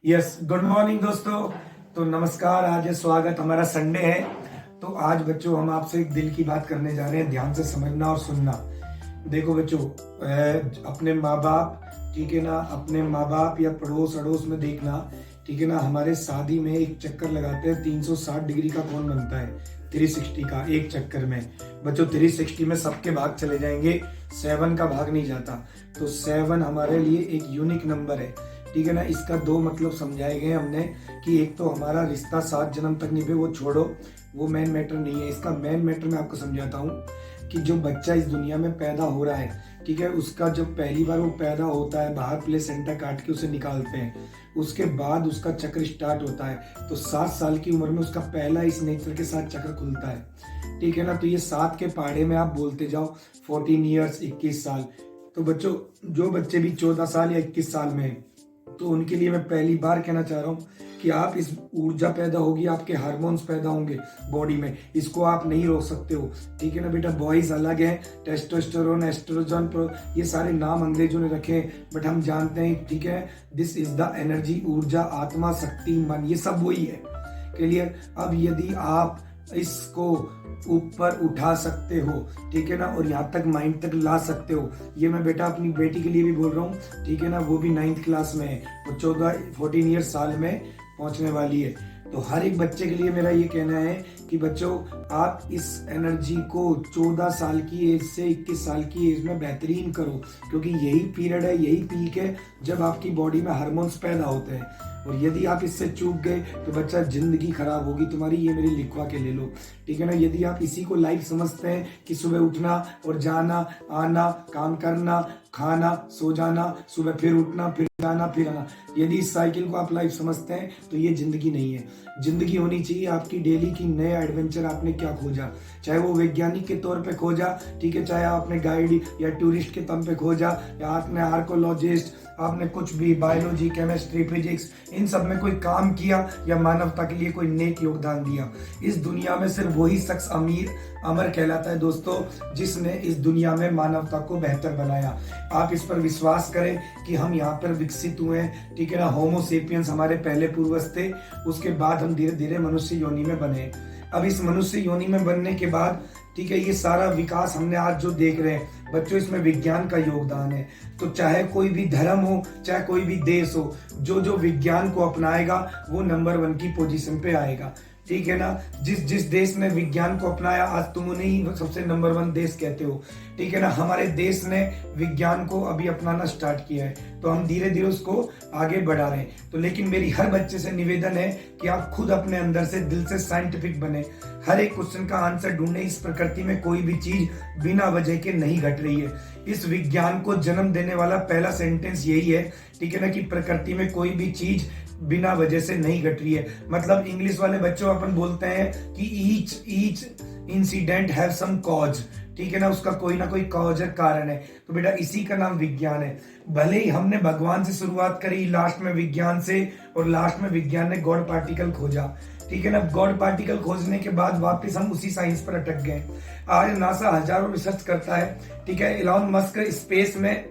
Yes, good morning दोस्तों। तो नमस्कार, आज स्वागत, हमारा संडे है। तो आज बच्चों हम आपसे एक दिल की बात करने जा रहे हैं, ध्यान से समझना और सुनना। देखो बच्चों, अपने माँ बाप, ठीक है ना, अपने माँ बाप या पड़ोस अड़ोस में देखना, ठीक है ना, हमारे शादी में एक चक्कर लगाते हैं 360 डिग्री का कौन बनता है, 360 का एक चक्कर में। बच्चों 360 में सबके भाग चले जाएंगे, 7 का भाग नहीं जाता। तो 7 हमारे लिए एक यूनिक नंबर है, ठीक है ना। इसका दो मतलब समझाए गए हमने कि एक तो हमारा रिश्ता 7 जन्म तक निभे, वो छोड़ो, वो मेन मैटर नहीं है। इसका मेन मैटर मैं आपको समझाता हूँ कि जो बच्चा इस दुनिया में पैदा हो रहा है, ठीक है, उसका जब पहली बार वो पैदा होता है, बाहर प्लेसेंटा काट के उसे निकालते हैं, उसके बाद उसका चक्र स्टार्ट होता है। तो 7 साल की उम्र में उसका पहला इस नेचर के साथ चक्र खुलता है, ठीक है ना। तो ये 7 के पहाड़े में आप बोलते जाओ 14 ईयर्स, 21 साल। तो बच्चों जो बच्चे भी 14 साल या 21 साल में हैं, तो उनके लिए मैं पहली बार कहना चाह रहा हूँ कि आप इस ऊर्जा पैदा होगी, आपके हार्मोन्स पैदा होंगे बॉडी में, इसको आप नहीं रोक सकते हो, ठीक है ना बेटा। बॉयज अलग है, टेस्टोस्टेरोन, एस्ट्रोजन, ये सारे नाम अंग्रेजों ने रखे हैं, बट हम जानते हैं, ठीक है, दिस इज द एनर्जी, ऊर्जा, आत्मा, शक्ति, मन, ये सब वही है। क्लियर। अब यदि आप इसको ऊपर उठा सकते हो, ठीक है ना, और यहाँ तक माइंड तक ला सकते हो, ये मैं बेटा अपनी बेटी के लिए भी बोल रहा हूँ, ठीक है ना, वो भी 9th क्लास में है, वो 14 ईयर साल में पहुंचने वाली है। तो हर एक बच्चे के लिए मेरा ये कहना है कि बच्चों आप इस एनर्जी को 14 साल की एज से 21 साल की एज में बेहतरीन करो, क्योंकि यही पीरियड है, यही पीक है जब आपकी बॉडी में हार्मोन्स पैदा होते हैं। और यदि आप इससे चूक गए तो बच्चा जिंदगी खराब होगी तुम्हारी, ये मेरी लिखवा के ले लो, ठीक है ना। यदि आप इसी को लाइफ समझते हैं कि सुबह उठना और जाना, आना, काम करना, खाना, सो जाना, सुबह फिर उठना, फिर जाना, फिर आना, यदि इस साइकिल को आप लाइफ समझते हैं तो ये जिंदगी नहीं है। जिंदगी होनी चाहिए आपकी डेली की नया एडवेंचर, आपने क्या खोजा, चाहे वो वैज्ञानिक के तौर पे खोजा, ठीक है, चाहे आपने गाइड या टूरिस्ट के तौर पे खोजा, या आपने आर्कोलॉजिस्ट, आपने कुछ भी बायोलॉजी, केमिस्ट्री, फिजिक्स, इन सब में कोई काम किया या मानवता के लिए कोई नेक योगदान दिया। इस दुनिया में सिर्फ वही शख्स अमर कहलाता है दोस्तों, जिसने इस दुनिया में मानवता को बेहतर बनाया। आप इस पर विश्वास करें कि हम यहाँ पर विकसित हुए हैं, ठीक है ना। होमो सेपियंस हमारे पहले पूर्वज थे, उसके बाद हम धीरे धीरे मनुष्य योनि में बने। अब इस मनुष्य योनि में बनने के बाद, ठीक है, ये सारा विकास हमने आज जो देख रहे हैं बच्चों, इसमें विज्ञान का योगदान है। तो चाहे कोई भी धर्म हो, चाहे कोई भी देश हो, जो जो विज्ञान को अपनाएगा वो नंबर 1 की पोजीशन पे आएगा, ठीक है ना। जिस देश ने विज्ञान को अपनाया, आज तुम उन्हें ही सबसे नंबर 1 देश कहते हो, ठीक है ना। हमारे देश ने विज्ञान को अभी अपनाना स्टार्ट किया है, तो हम धीरे धीरे उसको आगे बढ़ा रहे हैं। तो लेकिन मेरी हर बच्चे से निवेदन है कि आप खुद अपने अंदर से दिल से साइंटिफिक बने, हर एक क्वेश्चन का आंसर ढूंढे। इस प्रकृति में कोई भी चीज बिना वजह के नहीं घट रही है। इस विज्ञान को जन्म देने वाला पहला सेंटेंस यही है, ठीक है ना, कि प्रकृति में कोई भी चीज बिना वजह से नहीं घट रही है। मतलब इंग्लिश वाले बच्चों अपन बोलते हैं कि each incident have some cause, ठीक है ना, उसका कोई ना कोई कॉज है, कारण है। तो बेटा इसी का नाम विज्ञान है। भले ही हमने भगवान से शुरुआत करी, लास्ट में विज्ञान से, और लास्ट में विज्ञान ने गॉड पार्टिकल खोजा, ठीक है ना। गॉड पार्टिकल खोजने के बाद वापस हम उसी साइंस पर अटक गए। आज नासा हजारों रिसर्च करता है, ठीक है। इलॉन मस्क स्पेस में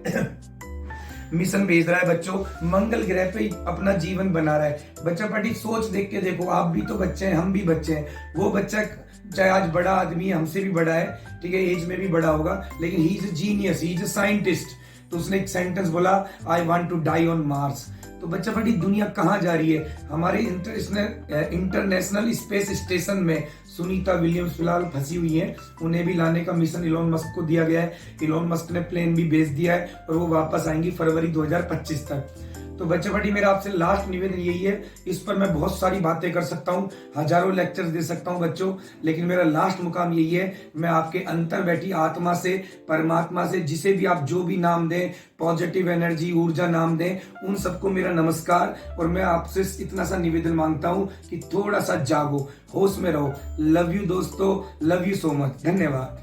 मिशन भेज रहा है बच्चों, मंगल ग्रह पे अपना जीवन बना रहा है। बच्चा पार्टी सोच देख के देखो, आप भी तो बच्चे हैं, हम भी बच्चे हैं। वो बच्चा चाहे आज बड़ा आदमी है, हमसे भी बड़ा है, ठीक है, एज में भी बड़ा होगा, लेकिन he is a genius, he is a scientist. तो उसने एक सेंटेंस बोला, I want to die on Mars. तो बच्चा पार्टी दुनिया कहाँ जा रही है? हमारे इंटरनेशनल स्पेस स्टेशन में सुनीता विलियम्स फिलहाल फंसी हुई हैं, उन्हें भी लाने का मिशन इलॉन मस्क को दिया गया है। इलॉन मस्क ने प्लेन भी भेज दिया है और वो वापस आएंगी फरवरी 2025 तक। तो बच्चे पार्टी मेरा आपसे लास्ट निवेदन यही है, इस पर मैं बहुत सारी बातें कर सकता हूँ, हजारों लेक्चर्स दे सकता हूँ बच्चों, लेकिन मेरा लास्ट मुकाम यही है, मैं आपके अंतर बैठी आत्मा से, परमात्मा से, जिसे भी आप जो भी नाम दें, पॉजिटिव एनर्जी, ऊर्जा नाम दें, उन सबको मेरा नमस्कार। और मैं आपसे इतना सा निवेदन मांगता हूँ कि थोड़ा सा जागो, होश में रहो। लव यू दोस्तों, लव यू सो मच, धन्यवाद।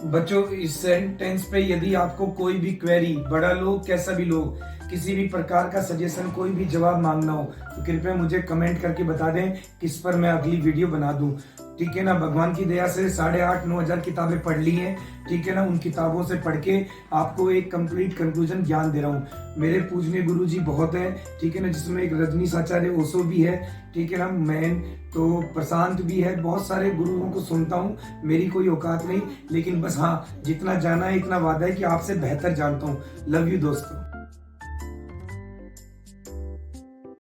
बच्चों इस सेंटेंस पे यदि आपको कोई भी क्वेरी, बड़ा लो कैसा भी लो, किसी भी प्रकार का सजेशन, कोई भी जवाब मांगना हो तो कृपया मुझे कमेंट करके बता दें किस पर मैं अगली वीडियो बना दूं। ठीक है ना। भगवान की दया से 8,500-9,000 किताबें पढ़ ली हैं। ठीक है ना। उन किताबों से पढ़ के आपको एक कंप्लीट कंक्लूजन ज्ञान दे रहा हूँ। मेरे पूजनीय गुरु जी बहुत है। ठीक है ना। जिसमें एक रजनीश आचार्य ओशो भी है। ठीक है ना। मैन तो प्रशांत भी है। बहुत सारे गुरुओं को सुनता हूँ। मेरी कोई औकात नहीं, लेकिन बस हाँ, जितना जाना है इतना वादा है कि आपसे बेहतर जानता हूँ। लव यू दोस्तों।